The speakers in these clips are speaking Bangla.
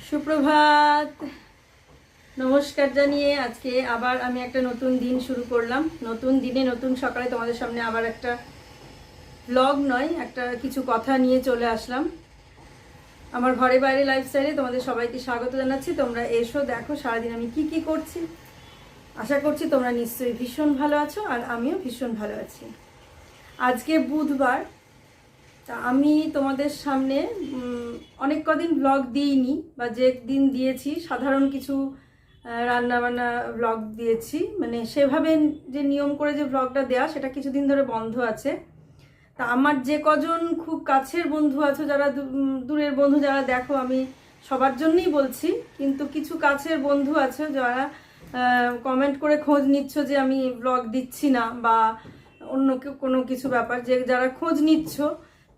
সুপ্রভাত, নমস্কার জানিয়ে আজকে আবার আমি একটা নতুন দিন শুরু করলাম। নতুন দিনে নতুন সকালে তোমাদের সামনে আবার একটা ব্লগ নয়, একটা কিছু কথা নিয়ে চলে আসলাম। আমার ঘরে বাইরে লাইফস্টাইলে তোমাদের সবাইকে স্বাগত জানাচ্ছি। তোমরা এসো, দেখো সারাদিন আমি কি কি করছি। আশা করছি তোমরা নিশ্চয়ই ভীষণ ভালো আছো, আর আমিও ভীষণ ভালো আছি। আজকে বুধবার, তা আমি তোমাদের সামনে অনেক কদিন ব্লগ দিইনি, বা যে দিন দিয়েছি সাধারণ কিছু রান্নাবান্না ব্লগ দিয়েছি। মানে সেভাবে যে নিয়ম করে যে ব্লগটা দেওয়া, সেটা কিছুদিন ধরে বন্ধ আছে। তা আমার যে কজন খুব কাছের বন্ধু আছো, যারা দূরের বন্ধু যারা দেখো, আমি সবার জন্যই বলছি, কিন্তু কিছু কাছের বন্ধু আছে যারা কমেন্ট করে খোঁজ নিচ্ছ যে আমি ব্লগ দিচ্ছি না, বা অন্য কোনো কিছু ব্যাপার, যে যারা খোঁজ নিচ্ছ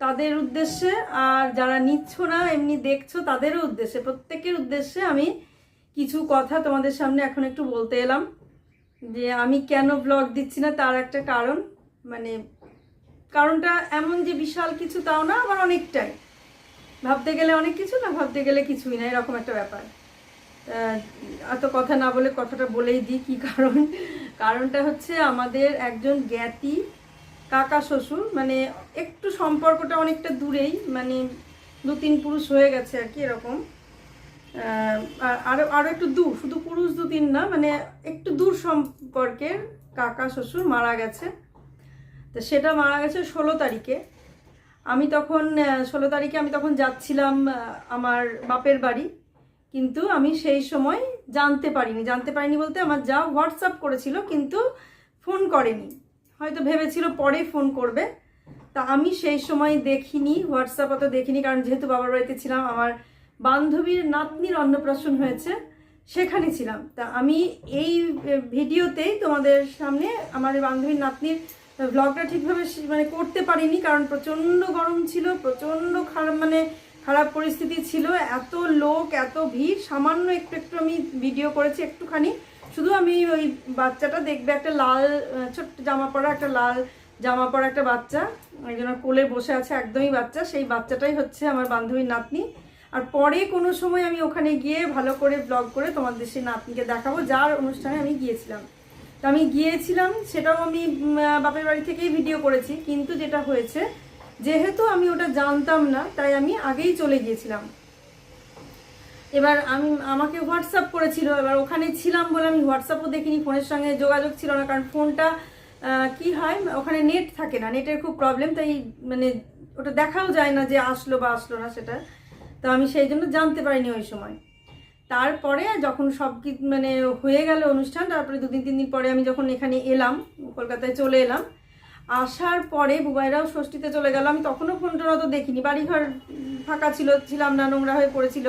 তাদের উদ্দেশ্যে, আর যারা নিচ্ছ না এমনি দেখছো তাদেরও উদ্দেশ্যে, প্রত্যেকের উদ্দেশ্যে আমি কিছু কথা তোমাদের সামনে এখন একটু বলতে এলাম। যে আমি কেন ব্লগ দিচ্ছি না তার একটা কারণ, মানে কারণটা এমন যে বিশাল কিছু তাও না, আবার অনেকটাই। ভাবতে গেলে অনেক কিছু, না ভাবতে গেলে কিছুই না, এরকম একটা ব্যাপার। এত কথা না বলে কথাটা বলেই দিই কি কারণ। কারণটা হচ্ছে আমাদের একজন জ্ঞাতি কাকা শ্বশুর, মানে একটু সম্পর্কটা অনেকটা দূরেই, মানে 2-3 পুরুষ হয়ে গেছে আর কি, এরকম। আরও আরও একটু দূর, শুধু পুরুষ 2-3 না, মানে একটু দূর সম্পর্কের কাকা শ্বশুর মারা গেছে। তো সেটা মারা গেছে 16 তারিখে। আমি তখন 16 তারিখে আমি তখন যাচ্ছিলাম আমার বাপের বাড়ি, কিন্তু আমি সেই সময় জানতে পারিনি বলতে আমার যা হোয়াটসঅ্যাপ করেছিল, কিন্তু ফোন করেনি, হয়তো ভেবেছিল পরে ফোন করবে। তা আমি সেই সময় দেখিনি, হোয়াটসঅ্যাপ অত দেখিনি, কারণ যেহেতু বাবার বাড়িতে ছিলাম, আমার বান্ধবীর নাতনির অন্নপ্রাশন হয়েছে, সেখানে ছিলাম। তা আমি এই ভিডিওতেই তোমাদের সামনে আমার বান্ধবীর নাতনির ব্লগটা ঠিকভাবে মানে করতে পারিনি, কারণ প্রচণ্ড গরম ছিল, প্রচণ্ড খারাপ পরিস্থিতি ছিল, এত লোক, এত ভিড়। সামান্য একটু আমি ভিডিও করেছি, একটুখানি। শুধু আমি ওই বাচ্চাটা দেখবে, একটা লাল ছোট্ট জামা পরা, একটা লাল জামা পরা একটা বাচ্চা, একজনের কোলে বসে আছে, একদমই বাচ্চা, সেই বাচ্চাটাই হচ্ছে আমার বান্ধবীর নাতনি। আর পরে কোনো সময় আমি ওখানে গিয়ে ভালো করে ব্লগ করে তোমাদের সেই নাতনিকে দেখাবো, যার অনুষ্ঠানে আমি গিয়েছিলাম। তো আমি গিয়েছিলাম, সেটাও আমি বাপের বাড়ি থেকেই ভিডিও করেছি, কিন্তু যেটা হয়েছে, যেহেতু আমি ওটা জানতাম না, তাই আমি আগেই চলে গিয়েছিলাম। এবার আমাকে হোয়াটসঅ্যাপ করেছিল, এবার ওখানে ছিলাম বলে আমি হোয়াটসঅ্যাপও দেখিনি, ফোনের সঙ্গে যোগাযোগ ছিল না, কারণ ফোনটা কি হয়, ওখানে নেট থাকে না, নেটের খুব প্রবলেম, তাই মানে ওটা দেখাও যায় না যে আসলো বা আসলো না সেটা। তো আমি সেই জন্য জানতে পারিনি ওই সময়। তারপরে যখন সব মানে হয়ে গেল অনুষ্ঠান, তারপরে 2-3 দিন পরে আমি যখন এখানে এলাম, কলকাতায় চলে এলাম, আসার পরে বুবাইরাও ষষ্ঠীতে চলে গেল। আমি তখনও ফোনটা অত দেখিনি, বাড়িঘর ফাঁকা ছিলাম না, নোংরা হয়ে পড়েছিল,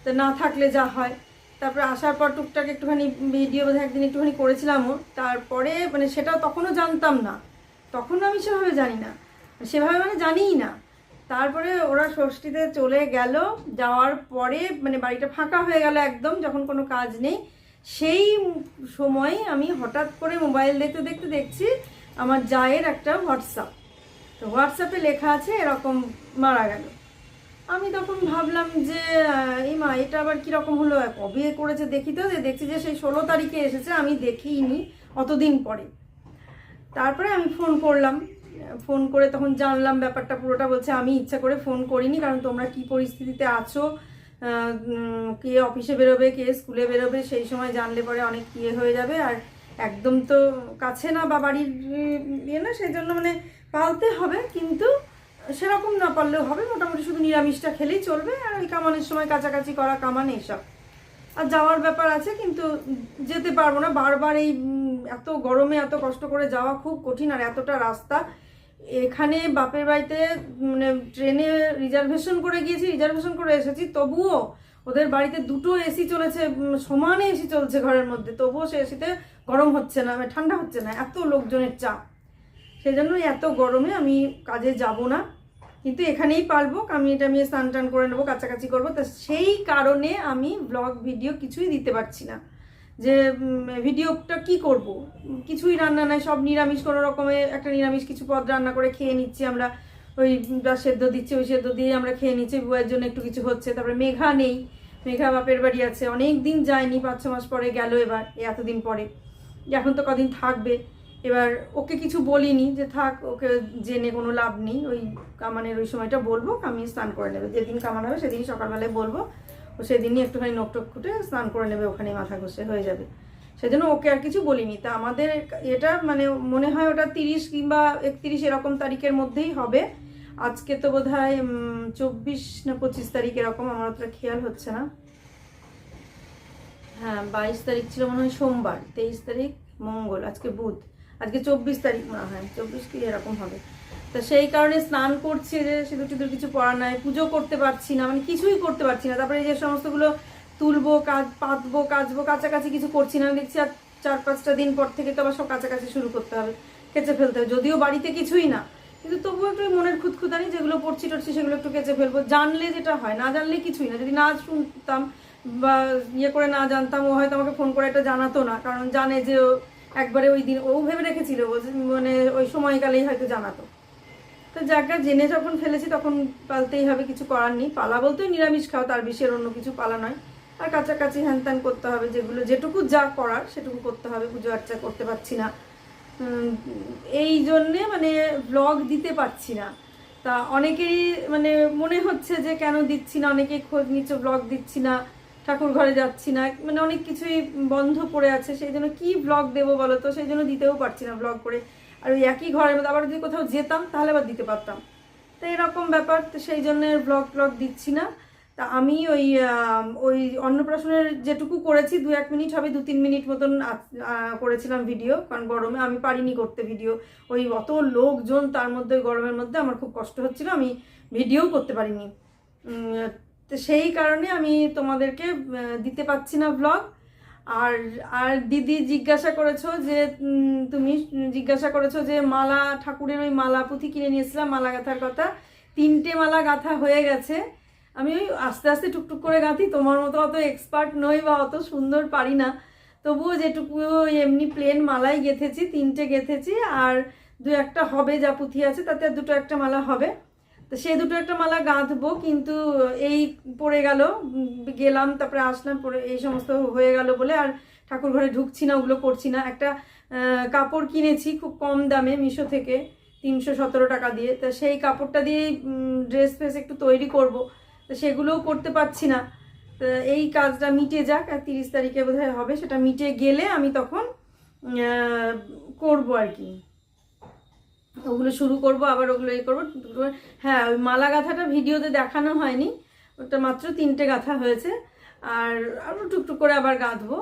তো না থাকলে যা হয়। তারপরে আসার পর টুকটাক একটুখানি ভিডিও বোধহয় একদিন একটুখানি করেছিলামও। তারপরে মানে সেটাও তখনও জানতাম না, তখনও আমি সেভাবে জানি না, সেভাবে মানে জানিই না। তারপরে ওরা ষষ্ঠীতে চলে গেল, যাওয়ার পরে মানে বাড়িটা ফাঁকা হয়ে গেল একদম, যখন কোনো কাজ নেই। সেই সময় আমি হঠাৎ করে মোবাইল দেখতে দেখতে দেখছি আমার জায়ের একটা হোয়াটসঅ্যাপ। তো হোয়াটসঅ্যাপে লেখা আছে এরকম, মারা গেল। আমি তখন ভাবলাম যে এই মা, এটা আবার কীরকম হলো, কবে করেছে দেখি। তো দেখছি যে সেই 16 তারিখে এসেছে, আমি দেখিনি অতদিন পরে। তারপরে আমি ফোন করলাম, ফোন করে তখন জানলাম ব্যাপারটা পুরোটা। বলছে আমি ইচ্ছা করে ফোন করিনি, কারণ তোমরা কি পরিস্থিতিতে আছো, কে অফিসে বেরোবে, কে স্কুলে বেরোবে, সেই সময় জানলে পরে অনেক ইয়ে হয়ে যাবে, আর একদম তো কাছে না বা বাড়ির ইয়ে না, সেই জন্য মানে পালতে হবে, কিন্তু সেরকম না পারলেও হবে, মোটামুটি শুধু নিরামিষটা খেলেই চলবে, আর ওই কামানের সময় কাছাকাছি করা কামান এইসব। আর যাওয়ার ব্যাপার আছে, কিন্তু যেতে পারবো না বারবার, এই এত গরমে এত কষ্ট করে যাওয়া খুব কঠিন, আর এতটা রাস্তা। এখানে বাপের বাড়িতে মানে ট্রেনে রিজার্ভেশন করে গিয়েছি, রিজার্ভেশন করে এসেছি, তবুও ওদের বাড়িতে 2টো এসি চলেছে, সমানে এসি চলছে ঘরের মধ্যে, তবুও সে এসিতে গরম হচ্ছে না, ঠান্ডা হচ্ছে না, এত লোকজনের চাপ। সেই জন্য এত গরমে আমি কাজে যাব না, কিন্তু এখানেই পারবো, আমি স্নান টান করে নেবো, কাছাকাছি করবো। তা সেই কারণে আমি ব্লগ ভিডিও কিছুই দিতে পারছি না, যে ভিডিওটা কি করব, কিছুই রান্না নাই, সব নিরামিষ, কোনো রকমে একটা নিরামিষ কিছু পদ রান্না করে খেয়ে নিচ্ছি আমরা, ওই সেদ্ধ দিচ্ছি, ওই সেদ্ধ দিয়ে আমরা খেয়ে নিচ্ছি, বউয়ের জন্য একটু কিছু হচ্ছে। তারপরে মেঘা নেই, মেঘা বাপের বাড়ি আছে, অনেক দিন যায়নি, 5-6 মাস পরে গেল এবার, এতদিন পরে। এখন তো কদিন থাকবে। এবার ওকে কিছু বলিনি যে থাক, ওকে জেনে কোনো লাভ নেই। ওই কামানের ওই সময়টা বলবো, আমি স্নান করে নেবে, যেদিন কামান হবে সেদিনই সকালবেলায় বলবো, ও সেদিনই একটুখানি নখটক খুঁটে স্নান করে নেবে, ওখানে মাথা ঘষে হয়ে যাবে। সেজন্য ওকে আর কিছু বলিনি। তা আমাদের এটা মানে মনে হয় ওটা 30 কিংবা 31 এরকম তারিখের মধ্যেই হবে। আজকে তো বোধ হয় 24 না 25 তারিখ এরকম, আমার অতটা খেয়াল হচ্ছে না। হ্যাঁ 22 তারিখ ছিল মনে হয় সোমবার, 23 তারিখ মঙ্গল, আজকে বুধ, আজকে 24 তারিখ মনে হয়, 24 কি এরকম হবে। তা সেই কারণে স্নান করছি, যে সিঁদুর টিঁদুর কিছু পড়া নাই, পুজো করতে পারছি না, মানে কিছুই করতে পারছি না। তারপরে যে সমস্তগুলো তুলবো, পাতবো, কাচবো, কাছাকাছি কিছু করছি না। আমি দেখছি আর 4-5টা দিন পর থেকে তো আবার সব কাছাকাছি শুরু করতে হবে, কেচে ফেলতে হবে, যদিও বাড়িতে কিছুই না, কিন্তু তবুও একটু মনের খুঁতখুঁতানি, যেগুলো পড়ছি টড়ছি সেগুলো একটু কেচে ফেলবো। জানলে যেটা হয়, না জানলে কিছুই না। যদি না শুনতাম বা ইয়ে করে না জানতাম, ও হয়তো আমাকে ফোন করে এটা জানাতো না, কারণ জানে যে একবারে ওই দিন ও ভেবে রেখেছিল, মানে ওই সময়কালেই হয়তো জানাতো। তো যাকে জেনে যখন ফেলেছি তখন পালতেই হবে, কিছু করার নেই। পালা বলতেই নিরামিষ খাও, তার বেশি অন্য কিছু পালা নয়। আর কাছাকাছি হ্যান ত্যান করতে হবে, যেগুলো যেটুকু যা করার সেটুকু করতে হবে। পুজো আর্চা করতে পারছি না, এই জন্যে মানে ব্লগ দিতে পারছি না। তা অনেকেরই মানে মনে হচ্ছে যে কেন দিচ্ছি না, অনেকেই খোঁজ নিচ্ছে ব্লগ দিচ্ছি না, ঠাকুর ঘরে যাচ্ছি না, মানে অনেক কিছুই বন্ধ পড়ে আছে। সেই জন্য কী ব্লগ দেবো বলো তো, সেই জন্য দিতেও পারছি না ব্লগ করে। আর ওই একই ঘরের মধ্যে আবার যদি কোথাও যেতাম তাহলে আবার দিতে পারতাম। তো এরকম ব্যাপার, তো সেই জন্য ব্লগ দিচ্ছি না। তা আমি ওই অন্নপ্রাশনের যেটুকু করেছি 2-1 মিনিট হবে, 2-3 মিনিট মতন করেছিলাম ভিডিও, কারণ গরমে আমি পারিনি করতে ভিডিও। ওই অত লোকজন, তার মধ্যে গরমের মধ্যে আমার খুব কষ্ট হচ্ছিল, আমি ভিডিও করতে পারিনি। তো সেই কারণে আমি তোমাদেরকে দিতে পারছি না ব্লগ। আর আর দিদি জিজ্ঞাসা করেছো যে তুমি জিজ্ঞাসা করেছো যে মালা, ঠাকুরের ওই মালা পুঁথি কিনে নিয়েছিলাম, মালা গাঁথার কথা। 3টে মালা গাঁথা হয়ে গেছে। আমি ওই আস্তে আস্তে টুকটুক করে গাঁথি, তোমার মতো অত এক্সপার্ট নই বা অত সুন্দর পারি না, তবুও যেটুকু এমনি প্লেন মালাই গেঁথেছি, 3টে গেঁথেছি। আর 2-1টা হবে, যা পুঁথি আছে তাতে 2-1টা মালা হবে। তো সেই 2-1টা মালা গাঁথবো, কিন্তু এই পড়ে গেল, গেলাম তারপরে আসলাম, পরে এই সমস্ত হয়ে গেল বলে আর ঠাকুর ঘরে ঢুকছি না, ওগুলো করছি না। একটা কাপড় কিনেছি খুব কম দামে মিশো থেকে, 317 টাকা দিয়ে। তা সেই কাপড়টা দিয়েই ড্রেস ফ্রেস একটু তৈরি করব, তো সেগুলোও করতে পারছি না। তো এই কাজটা মিটে যাক, আর 30 তারিখে বোধহয় হবে, সেটা মিটে গেলে আমি তখন করব আর কি, ওগুলো শুরু করব, আবার ওগুলো করবো। হ্যাঁ ওই মালা গাঁথাটা ভিডিওতে দেখানো হয়নি, ওটা মাত্র 3টে গাঁথা হয়েছে, আর আরও টুকটুক করে আবার গাঁথবো।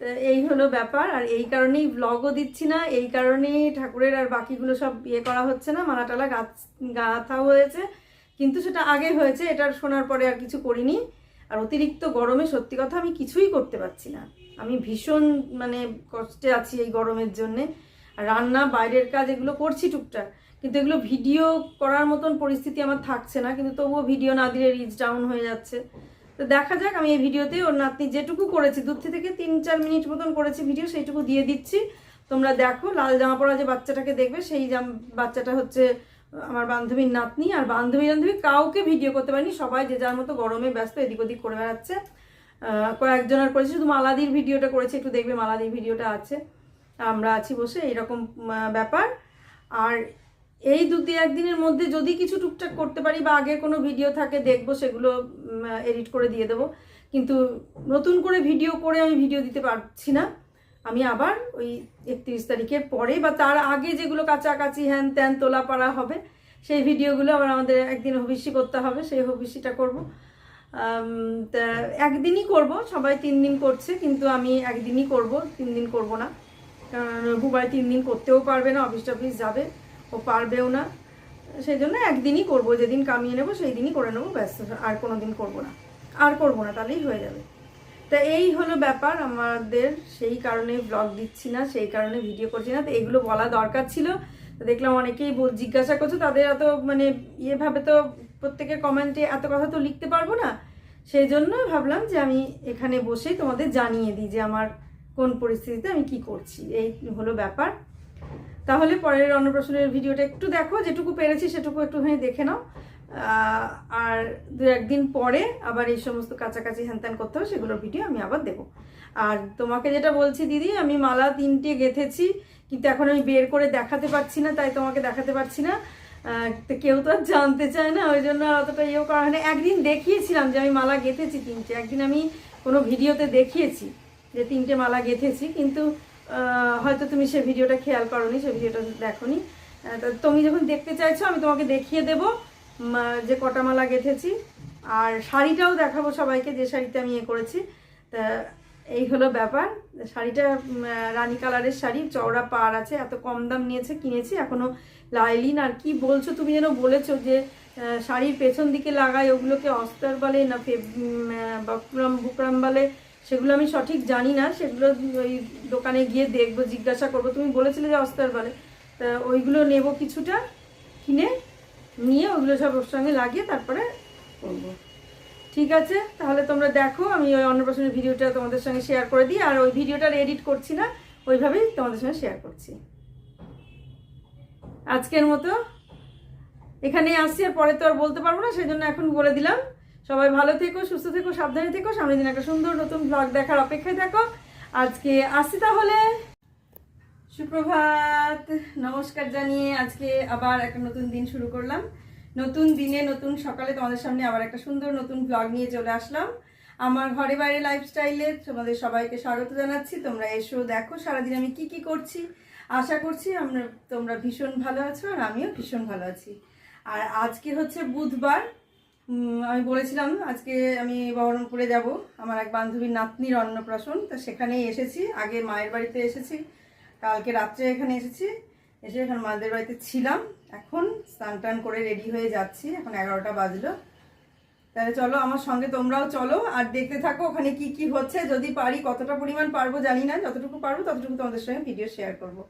তো এই হলো ব্যাপার। আর এই কারণেই ব্লগও দিচ্ছি না, এই কারণেই ঠাকুরের আর বাকিগুলো সব করা হচ্ছে না। মালা টালা গাঁথাও হয়েছে, কিন্তু সেটা আগে হয়েছে, এটা শোনার পরে আর কিছু করিনি। আর অতিরিক্ত গরমে সত্যি কথা আমি কিছুই করতে পারছি না, আমি ভীষণ মানে কষ্টে আছি এই গরমের জন্যে। রান্না, বাইরের কাজ এগুলো করছি টুকটাক, কিন্তু এগুলো ভিডিও করার মতন পরিস্থিতি আমার থাকছে না। কিন্তু তবুও ভিডিও না দিলে রিচ ডাউন হয়ে যাচ্ছে। তো দেখা যাক, আমি এই ভিডিওতে ওর নাতনি যেটুকু করেছি, 2 থেকে 3-4 মিনিট মতন করেছি ভিডিও, সেইটুকু দিয়ে দিচ্ছি। তোমরা দেখো, লাল জামা পরা যে বাচ্চাটাকে দেখবে, সেই বাচ্চাটা হচ্ছে আমার বান্ধবীর নাতনি। আর বান্ধবী কাউকে ভিডিও করতে পারিনি, সবাই যে যার মতো গরমে ব্যস্ত, এদিক ওদিক করে বেড়াচ্ছে। কয়েকজনের করেছি, শুধু মালাদির ভিডিওটা করেছি, একটু দেখবে মালাদির ভিডিওটা আছে, আমরা আছি বসে, এইরকম ব্যাপার। আর এই 2-1 দিনের মধ্যে যদি কিছু টুকটাক করতে পারি বা আগের কোনো ভিডিও থাকে দেখবো, সেগুলো এডিট করে দিয়ে দেবো। কিন্তু নতুন করে ভিডিও করে আমি ভিডিও দিতে পারছি না। আমি আবার ওই 31 তারিখের পরে বা তার আগে যেগুলো কাছাকাছি হ্যান ত্যান তোলা পাড়া হবে, সেই ভিডিওগুলো আবার আমাদের একদিন হবিষ্যি করতে হবে, সেই হবিষ্যিটা করবো। তা একদিনই করব, সবাই 3 দিন করছে, কিন্তু আমি একদিনই করব, 3 দিন করব না। কারণ বুবাই 3 দিন করতেও পারবে না, অফিস টফিস যাবে, ও পারবেও না। সেই জন্য একদিনই করব, যেদিন কামিয়ে নেবো সেই দিনই করে নেবো, ব্যাস। আর কোনো দিন করবো না, তাহলেই হয়ে যাবে। তা এই হলো ব্যাপার আমাদের, সেই কারণে ব্লগ দিচ্ছি না, সেই কারণে ভিডিও করছি না। তো এগুলো বলা দরকার ছিল। তো দেখলাম অনেকেই জিজ্ঞাসা করছে, তাদের এত মানে ইয়েভাবে তো প্রত্যেকের কমেন্টে এত কথা তো লিখতে পারবো না, সেই জন্য ভাবলাম যে আমি এখানে বসেই তোমাদের জানিয়ে দিই যে আমার কোন পরিস্থিতিতে আমি কি করছি। এই হলো ব্যাপার। তাহলে পরের অন্নপ্রাশনের ভিডিওটা একটু দেখো, যেটুকু পেরেছি সেটুকু একটুখানি দেখে নাও। আর 2-1 দিন পরে আবার এই সমস্ত কাছাকাছি হ্যানত্যান করতে হবে, সেগুলোর ভিডিও আমি আবার দেবো। আর তোমাকে যেটা বলছি দিদি, আমি মালা 3টে গেঁথেছি, কিন্তু এখন আমি বের করে দেখাতে পারছি না, তাই তোমাকে দেখাতে পারছি না। তো কেউ তো আর জানতে চায় না, ওই জন্য অতটা ইয়েও করা হয় না। একদিন দেখিয়েছিলাম যে আমি মালা গেঁথেছি 3টে, একদিন আমি কোনো ভিডিওতে দেখিয়েছি যে 3টে মালা গেঁথেছি, কিন্তু হয়তো তুমি সে ভিডিওটা খেয়াল করোনি, সে ভিডিওটা দেখোনি। তুমি যখন দেখতে চাইছো আমি তোমাকে দেখিয়ে দেবো যে কটা মালা গেঁথেছি, আর শাড়িটাও দেখাবো সবাইকে, যে শাড়িতে আমি করেছি। তা এই হলো ব্যাপার। শাড়িটা রানী কালারের শাড়ি, চওড়া পাড় আছে, এত কম দাম নিয়েছে, কিনেছি। এখনও লাইলিন আর কি বলছো তুমি, যেন বলেছো যে শাড়ির পেছন দিকে লাগায়, ওগুলোকে অস্তর বলে না বুকরাম বলে, সেগুলো আমি সঠিক জানি না। সেগুলো ওই দোকানে গিয়ে দেখবো, জিজ্ঞাসা করবো। তুমি বলেছিলে যে অস্তর বলে, তা ওইগুলো নেব কিছুটা, কিনে নিয়ে ওইগুলো সব ওর সঙ্গে লাগিয়ে তারপরে করবো। ঠিক আছে, তাহলে তোমরা দেখো। আমি ওই অন্নপ্রাশনের ভিডিওটা তোমাদের সঙ্গে শেয়ার করে দিই, আর ওই ভিডিওটা এডিট করছি না, ওইভাবেই তোমাদের সঙ্গে শেয়ার করছি। আজকের মতো এখানেই আসছি, আর পরে তো আর বলতে পারবো না, সেই জন্য এখন বলে দিলাম। সবাই ভালো থেকো, সুস্থ থেকো, সাবধানে থেকো। সামনের দিন একটা সুন্দর নতুন ব্লগ দেখার অপেক্ষায় থাকো। আজকে আসছি তাহলে। সুপ্রভাত, নমস্কার জানিয়ে আজকে আবার একটা নতুন দিন শুরু করলাম। নতুন দিনে নতুন সকালে তোমাদের সামনে আবার একটা সুন্দর নতুন ব্লগ নিয়ে চলে আসলাম। আমার ঘরে বাইরে লাইফস্টাইলে তোমাদের সবাইকে স্বাগত জানাচ্ছি। তোমরা এসো, দেখো সারাদিন আমি কি কি করছি। আশা করছি তোমরা ভীষণ ভালো আছো, আর আমিও ভীষণ ভালো আছি। আর আজকে হচ্ছে বুধবার। আমি বলেছিলাম আজকে আমি বহরমপুরে যাব, আমার এক বান্ধবীর নাতনির অন্নপ্রাশন, তা সেখানেই এসেছি। আগে মায়ের বাড়িতে এসেছি, কালকে রাত্রে এখানে এসেছি, এসে এখন মাদের বাড়িতে ছিলাম। এখন স্নান টান করে রেডি হয়ে যাচ্ছি, এখন 11টা বাজলো। তাহলে চলো আমার সঙ্গে তোমরাও চলো, আর দেখতে থাকো ওখানে কি কি হচ্ছে। যদি পারি, কতটা পরিমাণ পারবো জানি না, যতটুকু পারবো ততটুকু তোমাদের সঙ্গে ভিডিও শেয়ার করবো।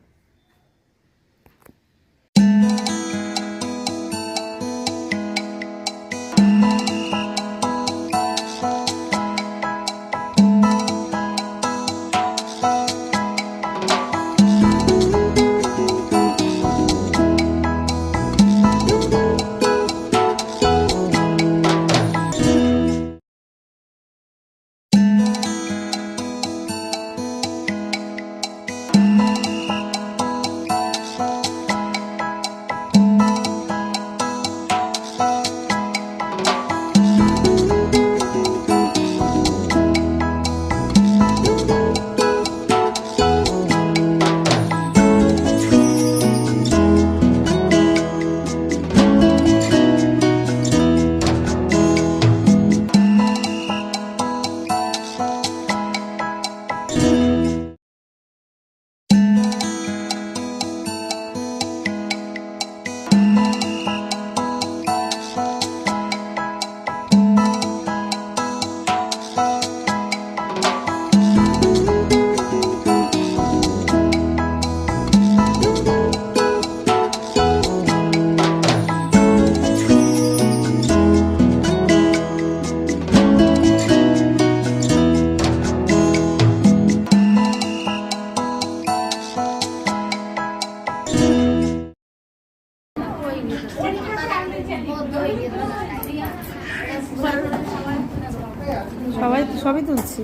সবাই সবই তুলছি।